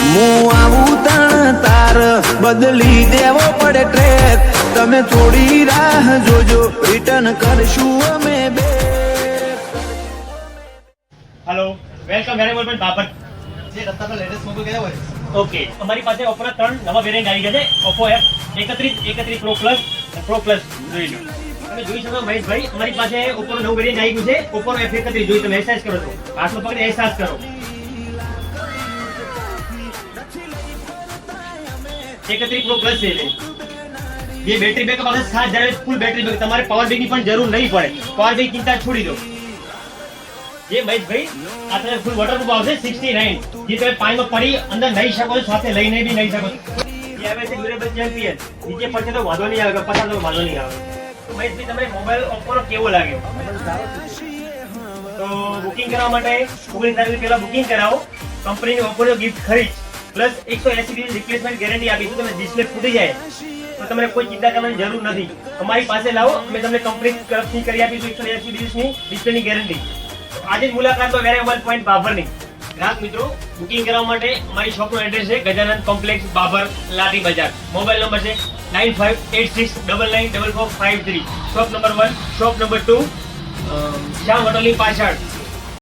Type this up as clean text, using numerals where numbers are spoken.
હું આવું તણ તાર બદલી દેવો પડે ટ્રેક, તમે થોડી રાહ જોજો, રિટર્ન કરશું અમે બે. હેલો, વેલકમ વેરેબલ પણ બાબર. જે રસ્તા પર લેટેસ્ટ મોબાઈલ કયા હોય? ઓકે, અમારી પાસે ઓપ્પોના 3 નવા વેરિયન્ટ આવી ગયા છે. ઓપ્પો F31 Pro Plus અને Pro Plus જોઈ લો. તમે જોઈ શકો મહેશભાઈ, અમારી પાસે ઓપ્પોનું નવું વેરિયન્ટ આવી ગયું છે. ઓપ્પોનો F31 જોઈ તમે એક્સરસાઇઝ કરો છો, હાથમાં પકડી અહેસાસ કરો. 31 Pro Plus છે. જે બેટરી બેકઅપ આવે 6000 ફૂલ બેટરી બેકઅપ, તમારે પાવર બેંકની પણ જરૂર નહીં પડે. પાવર બેંક ચિંતા છોડી દો. જે મહેશભાઈ આ તમે ફૂલ વોટરપ્રૂફ આવશે 69, જે તમે પાણીમાં પડી અંદર નહીં શકો છો, સાથે લઈને બી નહીં શકો છો. જે આવે છે ડ્યુરેબલ ચેમ્પિયન, નીચે પડશે તો વાંધો નહીં આવે, પસાર તો વાંધો નહીં આવે. તો મહેશભાઈ તમને મોબાઈલ ઓપ્પોનો કેવો લાગ્યો? તો બુકિંગ કરવા માટે 19 તારીખ પહેલા બુકિંગ કરાવો, કંપનીની ઓપ્પોનો ગિફ્ટ ખરીદ પ્લસ 180 દિવસ રિપ્લેસમેન્ટ ગેરંટી આપીશું. તમે ડિસ્પ્લે ફૂટી જાય તો તમને કોઈ ચિંતા કરવાની જરૂર નથી. અમારી પાસે લાવો, અમે તમને કંપની તરફથી કરી આપીશું 180 દિવસની ડિસ્પ્લેની ગેરંટી. આજે જ મુલાકાત લો વેરેબલ પોઈન્ટ બાબરની. ગ્રાહક મિત્રો, બુકિંગ કરવા માટે અમારી શોપનું એડ્રેસ છે ગજાનંદ કોમ્પ્લેક્સ બાબર, લાઠી બજાર. મોબાઈલ નંબર છે 9586994453. શોપ નંબર 1, શોપ નંબર 2 શ્યામ હોટલની પાછળ.